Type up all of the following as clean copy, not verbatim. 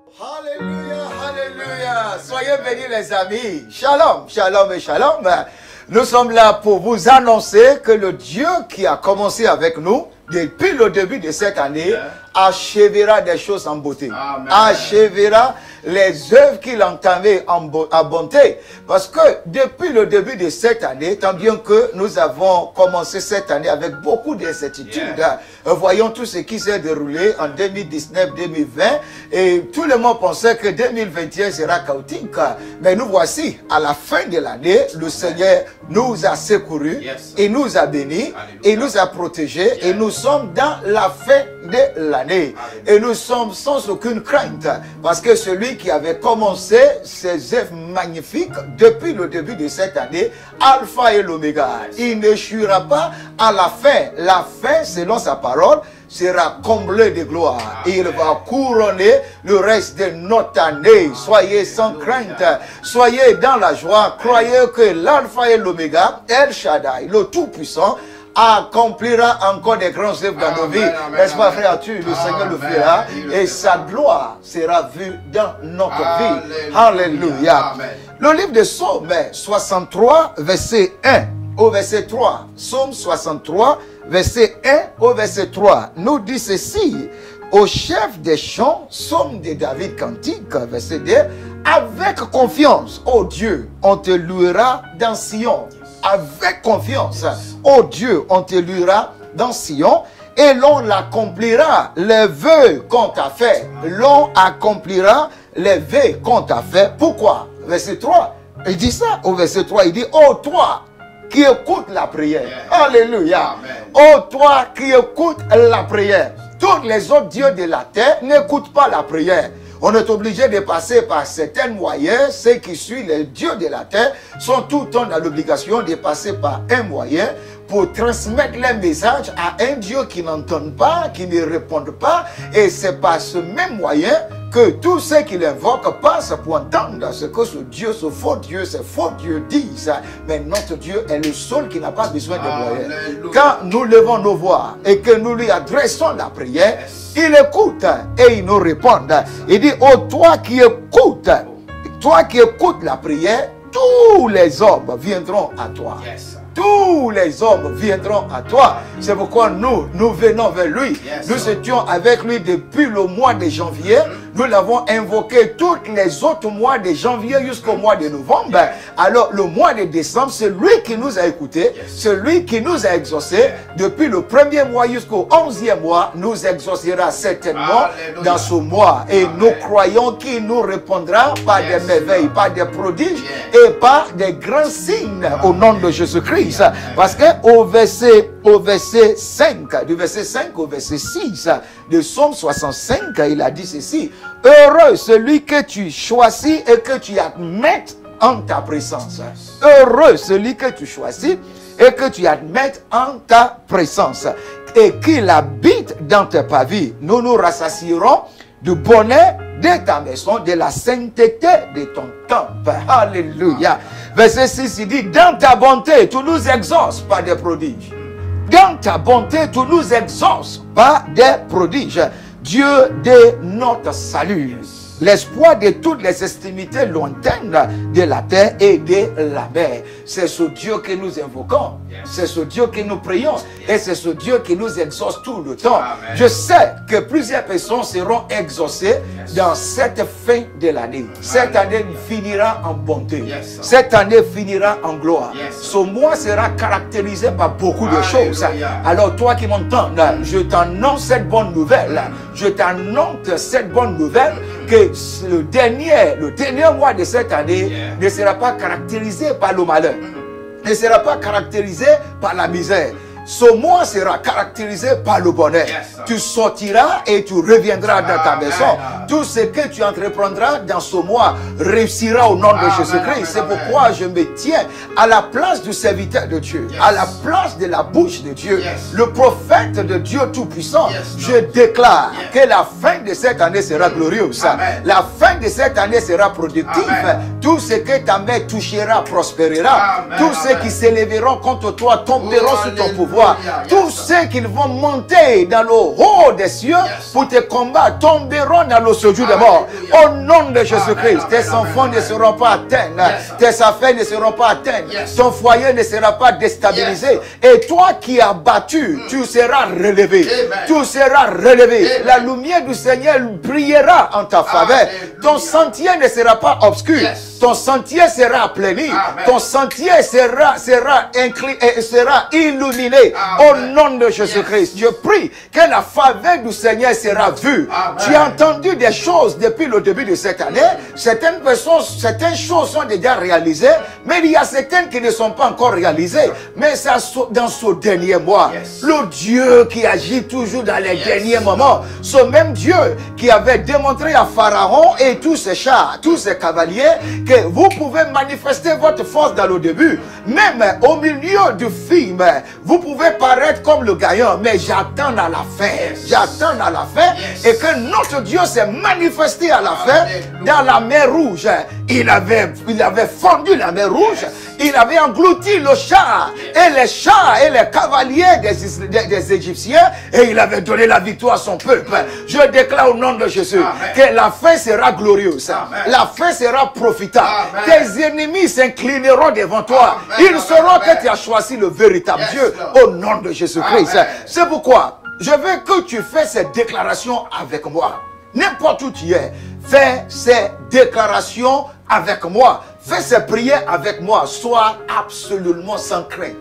Alléluia, alléluia. Soyez bénis les amis. Shalom, shalom et shalom. Nous sommes là pour vous annoncer que le Dieu qui a commencé avec nous depuis le début de cette année achèvera des choses en beauté. Amen. Achèvera les œuvres qu'il entamait en bonté. Parce que depuis le début de cette année, tant bien que nous avons commencé cette année avec beaucoup d'incertitudes, voyons tout ce qui s'est déroulé en 2019-2020 et tout le monde pensait que 2021 sera chaotique. Mais nous voici, à la fin de l'année, le Seigneur nous a secourus et nous a bénis et nous a protégés et nous sommes dans la fin de l'année. Et nous sommes sans aucune crainte parce que celui qui avait commencé ses œuvres magnifiques depuis le début de cette année, Alpha et l'Oméga, il n'échouera pas à la fin. La fin, selon sa parole, sera comblé de gloire. Il va couronner le reste de notre année. Soyez sans crainte. Soyez dans la joie. Croyez que l'Alpha et l'Oméga, El Shaddai, le Tout-Puissant, accomplira encore des grands œuvres dans nos vies. N'est-ce pas, frère Arthur? Le Seigneur le fera et sa gloire sera vue dans notre vie. Alléluia. Le livre de Psaume 63, verset 1 au verset 3. Psaume 63, verset 1 au verset 3. Nous dit ceci. Au chef des chants, Psaume de David cantique, verset 2. Avec confiance, ô Dieu, on te louera dans Sion. Avec confiance, ô Dieu, on te louera dans Sion et l'on accomplira les vœux qu'on t'a fait. L'on accomplira les vœux qu'on t'a fait. Pourquoi? Verset 3, il dit ça. Au verset 3, il dit, ô toi qui écoutes la prière. Alléluia. Ô toi qui écoutes la prière. Tous les autres dieux de la terre n'écoutent pas la prière. On est obligé de passer par certains moyens. Ceux qui suivent les dieux de la terre sont tout le temps dans l'obligation de passer par un moyen pour transmettre les messages à un Dieu qui n'entend pas, qui ne répond pas. Et c'est par ce même moyen que tous ceux qui l'invoquent passent pour entendre ce que ce Dieu, ce faux Dieu disent. Mais notre Dieu est le seul qui n'a pas besoin de moyens. Quand nous levons nos voix et que nous lui adressons la prière, il écoute et il nous répond. Il dit, oh toi qui écoutes la prière, tous les hommes viendront à toi. Tous les hommes viendront à toi. C'est pourquoi nous venons vers lui. Nous étions avec lui depuis le mois de janvier. Nous l'avons invoqué tous les autres mois de janvier jusqu'au mois de novembre. Alors le mois de décembre, c'est lui qui nous a écoutés. C'est lui qui nous a exaucés. Depuis le premier mois jusqu'au 11e mois, nous exaucera certainement dans ce mois. Et nous croyons qu'il nous répondra par des merveilles, par des prodiges et par des grands signes au nom de Jésus-Christ. Parce que au verset 5, du verset 5 au verset 6 de Psaume 65, il a dit ceci. Heureux celui que tu choisis et que tu admettes en ta présence. Heureux celui que tu choisis et que tu admettes en ta présence. Et qu'il habite dans tes pavis. Nous nous rassasierons du bonheur de ta maison, de la sainteté de ton temple. Alléluia. Verset 6, il dit, dans ta bonté, tu nous exauces par des prodiges. Dans ta bonté, tu nous exauces par des prodiges. Dieu de notre salut. L'espoir de toutes les extrémités lointaines de la terre et de la mer. C'est ce Dieu que nous invoquons. C'est ce Dieu que nous prions. Et c'est ce Dieu qui nous exauce tout le temps. Amen. Je sais que plusieurs personnes seront exaucées dans cette fin de l'année. Cette année finira en bonté. Cette année finira en gloire. Ce mois sera caractérisé par beaucoup de choses. Alors toi qui m'entends, je t'annonce cette bonne nouvelle. Je t'annonce cette bonne nouvelle que le dernier mois de cette année ne sera pas caractérisé par le malheur, ne sera pas caractérisé par la misère. Ce mois sera caractérisé par le bonheur. Tu sortiras et tu reviendras dans ta maison. Tout ce que tu entreprendras dans ce mois réussira au nom de Jésus-Christ. C'est pourquoi je me tiens à la place du serviteur de Dieu, à la place de la bouche de Dieu, le prophète de Dieu Tout-Puissant. Je déclare que la fin de cette année sera glorieuse. La fin de cette année sera productive. Tout ce que ta main touchera prospérera. Tous ceux qui s'élèveront contre toi tomberont sous ton pouvoir. Tous ceux qui vont monter dans le haut des cieux pour te combattre tomberont dans le séjour des morts. Au nom de Jésus-Christ, tes enfants ne seront pas atteints. Tes affaires ne seront pas atteintes. Ton foyer ne sera pas déstabilisé. Et toi qui as battu, tu seras relevé. Tu seras relevé. La lumière du Seigneur brillera en ta faveur. Ton sentier ne sera pas obscur. Ton sentier sera applaini. Ton sentier sera illuminé. Au nom de Jésus-Christ, je prie que la faveur du Seigneur sera vue. Tu as entendu des choses depuis le début de cette année. Certaines choses sont déjà réalisées, mais il y a certaines qui ne sont pas encore réalisées. Mais ça, dans ce dernier mois, le Dieu qui agit toujours dans les derniers moments, ce même Dieu qui avait démontré à Pharaon et tous ses chars, tous ses cavaliers, que vous pouvez manifester votre force dans le début. Même au milieu du film, vous pouvez paraître comme le gagnant, mais j'attends à la fin. J'attends à la fin et que notre Dieu s'est manifesté à la fin dans la mer Rouge. Il avait fondu la mer Rouge. Il avait englouti le char et les chars et les cavaliers des Égyptiens et il avait donné la victoire à son peuple. Je déclare au nom de Jésus que la fin sera glorieuse. La fin sera profitable. Tes ennemis s'inclineront devant toi. Ils sauront que tu as choisi le véritable Dieu au nom de Jésus-Christ. C'est pourquoi je veux que tu fasses cette déclaration avec moi. N'importe où tu es, fais ces déclarations avec moi. Fais ces prières avec moi. Sois absolument sans crainte.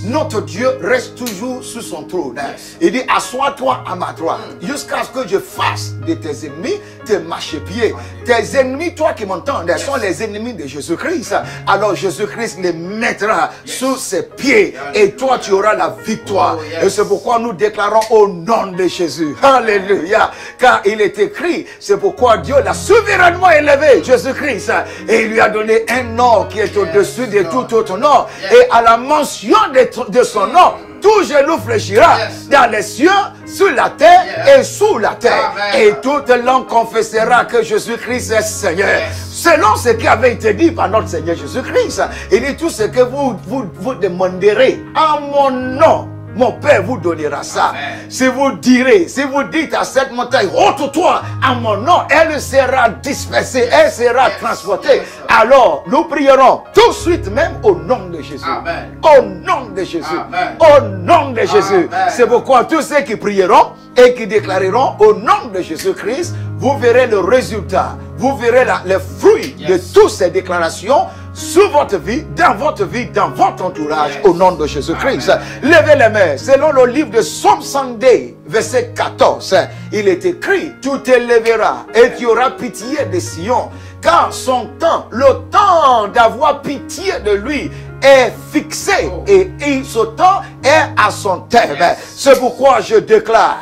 Notre Dieu reste toujours sur son trône. Il dit, assois-toi à ma droite. Jusqu'à ce que je fasse de tes ennemis tes marchepieds. Tes ennemis, toi qui m'entends, sont les ennemis de Jésus-Christ. Alors Jésus-Christ les mettra sous ses pieds. Et toi, tu auras la victoire. Et c'est pourquoi nous déclarons au nom de Jésus. Alléluia. Car il est écrit, c'est pourquoi Dieu l'a souverainement élevé, Jésus-Christ. Et il lui a donné un nom qui est au-dessus de tout autre nom. Et à la mention de son nom, tout genou fléchira dans les cieux, sur la terre et sous la terre. Et toute langue confessera que Jésus-Christ est Seigneur. Selon ce qui avait été dit par notre Seigneur Jésus-Christ. Il dit tout ce que vous demanderez en mon nom, mon Père vous donnera ça. Si vous dites à cette montagne, ôte-toi à mon nom, elle sera dispersée, elle sera transportée. Alors, nous prierons tout de suite même au nom de Jésus. Au nom de Jésus. Au nom de Jésus. C'est pourquoi tous ceux qui prieront et qui déclareront au nom de Jésus-Christ, vous verrez le résultat. Vous verrez les fruits de toutes ces déclarations sur votre vie, dans votre entourage, au nom de Jésus-Christ. Levez les mains. Selon le livre de Psaume 102, verset 14, il est écrit, tu t'élèveras et tu auras pitié de Sion, car son temps, le temps d'avoir pitié de lui, est fixé et ce temps est à son terme. C'est pourquoi je déclare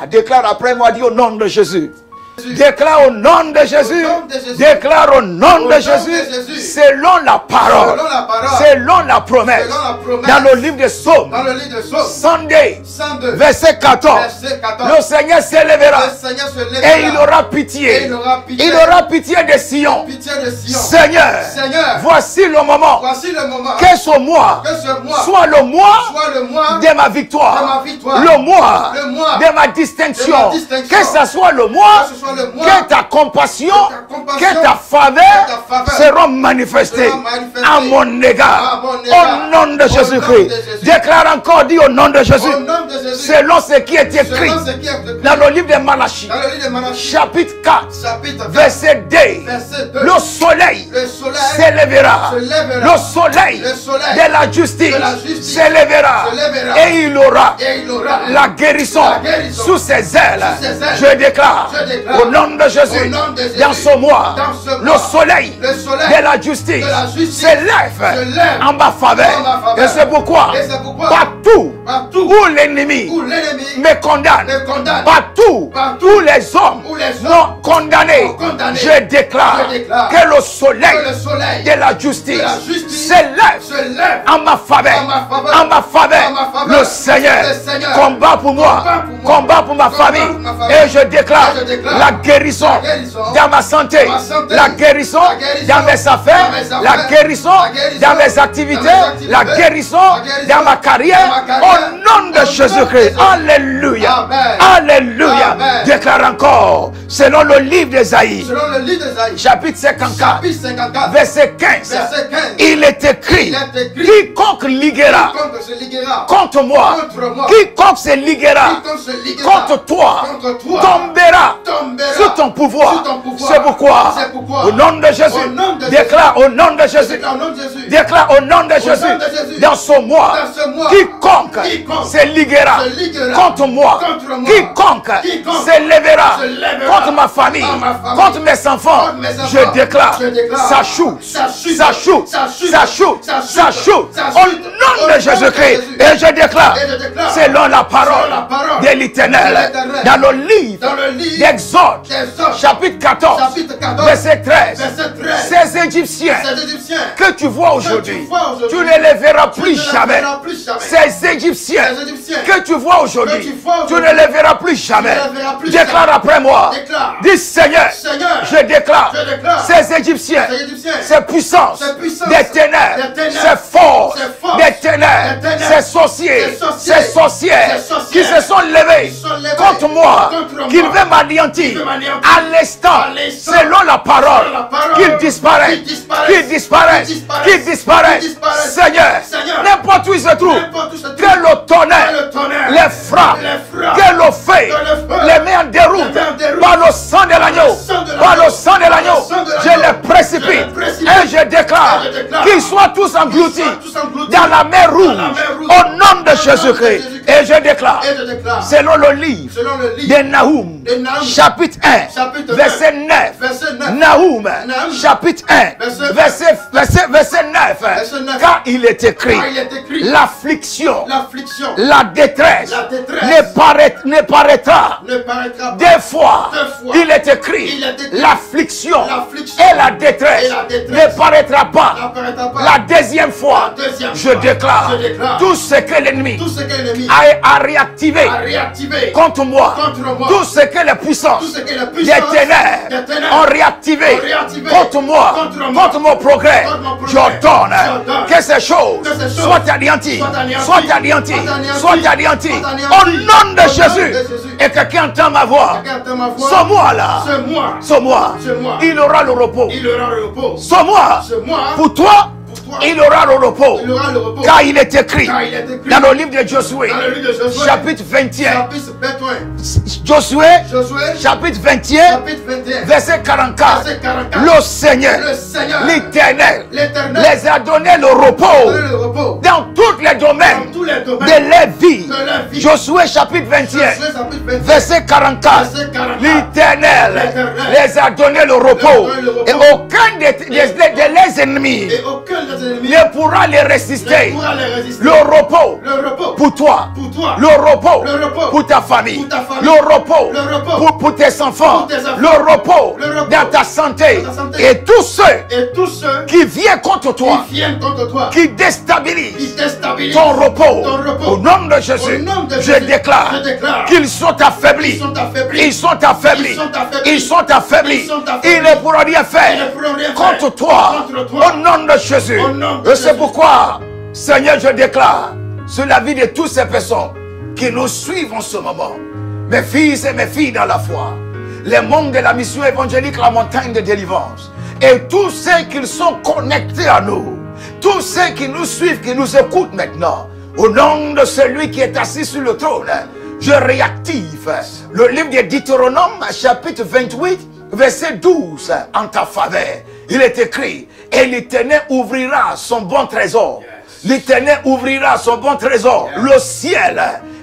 après moi, dis au nom de Jésus. Déclare au nom de Jésus. Déclare au nom de Jésus. Selon la parole. Selon la promesse. Dans le livre de Psaume 102, verset 14. Le Seigneur s'élèvera. Et il aura pitié. Il aura pitié de Sion. Seigneur, voici le moment. Que ce mois soit le mois de ma victoire. Le mois de ma distinction. Que ce soit le mois que ta compassion, que ta faveur seront manifestées à mon égard. Au nom de Jésus-Christ. Déclare encore, dis au nom de Jésus. Selon ce qui est écrit dans le livre de Malachie, chapitre 4, verset 2. Le soleil s'élèvera. Le soleil de la justice s'élèvera. Et il aura la guérison sous ses ailes. Je déclare au nom de Jésus, dans ce mois, le soleil de la justice s'élève en ma faveur. Et c'est pourquoi, partout où l'ennemi me condamne, partout où les hommes m'ont condamné, je déclare que le soleil de la justice s'élève en ma faveur. En ma faveur, le Seigneur combat pour moi, combat pour ma famille. Et je déclare la la guérison dans ma santé, la guérison dans mes affaires, la guérison dans mes activités, la guérison dans ma carrière, au nom de Jésus-Christ. Alléluia. Alléluia. Déclare encore, selon le livre d'Ésaïe, chapitre 54, verset 15, il est écrit, quiconque liguera contre moi, quiconque se liguera contre toi, tombera sous ton pouvoir. C'est pourquoi, au nom de Jésus, déclare au nom de Jésus, déclare au nom de Jésus, dans ce mois, quiconque se liguera contre moi, quiconque se lèvera contre ma famille, contre mes enfants, je déclare, ça choue, ça choue, ça choue, ça choue, au nom de Jésus-Christ. Et je déclare, selon la parole de l'Éternel, dans le livre d'Exode, chapitre 14, verset 13, ces Égyptiens que tu vois aujourd'hui, tu ne les verras plus jamais. Ces Égyptiens que tu vois aujourd'hui, tu ne les verras plus jamais. Déclare après moi. Dis Seigneur, je déclare ces Égyptiens, ces puissances des ténèbres, ces forces des ténèbres, ces sorciers, ces sorcières qui se sont levés contre moi, qu'ils veulent m'anéantir à l'instant, selon la parole, qu'ils disparaissent, qu'ils disparaissent, qu'ils disparaissent. Seigneur, n'importe où ils se trouvent, que le tonnerre les frappe, que le feu les met en déroute par le sang de l'agneau, par le sang de l'agneau, je les précipite et je déclare qu'ils soient tous engloutis dans la mer rouge au nom de Jésus-Christ. Et je déclare, selon le livre de Nahum, chapitre 1, verset 9, Nahum, chapitre 1, verset 9, car il est écrit, l'affliction, la détresse ne paraîtra deux fois. Il est écrit, l'affliction et la détresse ne paraîtra pas la deuxième fois. Je déclare, tout ce que l'ennemi a réactivé contre moi, tout ce que les puissances des ténèbres ont réactivé contre moi, contre mon progrès, j'ordonne que ces choses soient anéanties, soient anéanties, soient anéanties au nom de Jésus. Et quelqu'un entend ma voix, ce mois-là, ce mois, il aura le repos. Ce mois, pour toi, il aura le repos, car il est écrit dans le livre de Josué, chapitre 21, Josué, chapitre 21, verset 44, le Seigneur, l'Éternel, les a donné le repos dans tous les domaines de leur vie. Josué, chapitre 21, verset 44, l'Éternel les a donné le repos, et aucun de leurs ennemis ne pourra les résister. Le repos pour toi, le repos pour ta famille, le repos pour tes enfants, le repos dans ta santé. Et tous ceux qui viennent contre toi, qui déstabilisent ton repos, au nom de Jésus, je déclare qu'ils sont affaiblis. Ils sont affaiblis. Ils sont affaiblis. Ils ne pourront rien faire contre toi, au nom de Jésus. Et c'est pourquoi, Seigneur, je déclare sur la vie de toutes ces personnes qui nous suivent en ce moment, mes fils et mes filles dans la foi, les membres de la mission évangélique La Montagne de Délivrance, et tous ceux qui sont connectés à nous, tous ceux qui nous suivent, qui nous écoutent maintenant, au nom de celui qui est assis sur le trône, je réactive le livre de Deutéronome, chapitre 28, verset 12, en ta faveur. Il est écrit, et l'Éternel ouvrira son bon trésor. L'Éternel ouvrira son bon trésor, le ciel,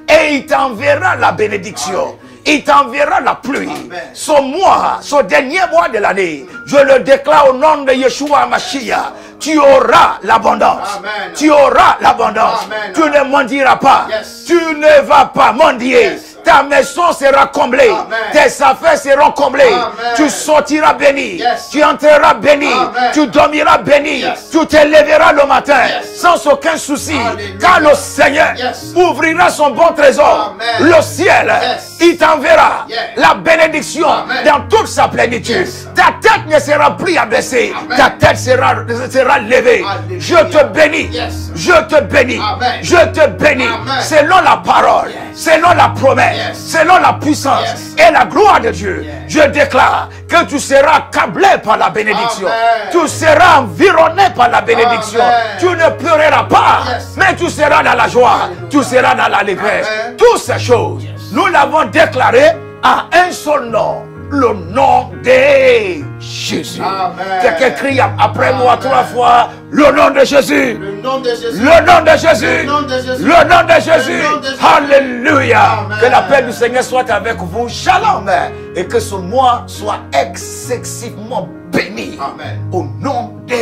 et il t'enverra la bénédiction. Il t'enverra la pluie. Ce mois, ce dernier mois de l'année, je le déclare au nom de Yeshua Mashiach. Tu auras l'abondance. Tu auras l'abondance. Tu ne mendieras pas. Tu ne vas pas mendier. Ta maison sera comblée. Amen. Tes affaires seront comblées. Amen. Tu sortiras béni. Yes. Tu entreras béni. Amen. Tu dormiras béni. Yes. Tu te lèveras le matin Yes. sans aucun souci. Alléluia. Car le Seigneur Yes. ouvrira son bon trésor. Amen. Le ciel, Yes. il t'enverra Yes. la bénédiction Amen. dans toute sa plénitude. Yes. Ta tête ne sera plus abaissée. Amen. Ta tête sera levée. Alléluia. Je te bénis. Yes. Je te bénis. Amen. Je te bénis. Amen. Selon la parole, Yes. selon la promesse, Yes. selon la puissance Yes. et la gloire de Dieu. Yes. Je déclare que tu seras câblé par la bénédiction. Amen. Tu seras environné par la bénédiction. Amen. Tu ne pleureras pas, Yes. mais tu seras dans la joie. Alléluia. Tu seras dans la l'allégresse. Amen. Toutes ces choses, Yes. nous l'avons déclaré à un seul nom. Le nom de Jésus. Amen. Quelqu'un crie après moi Amen. 3 fois. Le nom de Jésus. Le nom de Jésus. Le nom de Jésus. Le nom de Jésus. Le nom de Jésus. Le nom de Jésus. Alléluia. Amen. Que la paix du Seigneur soit avec vous. Shalom. Et que ce mois soit excessivement béni. Amen. Au nom de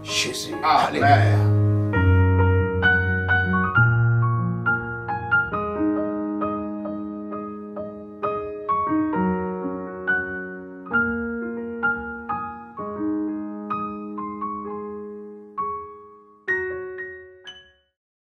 Jésus. Amen. Alléluia.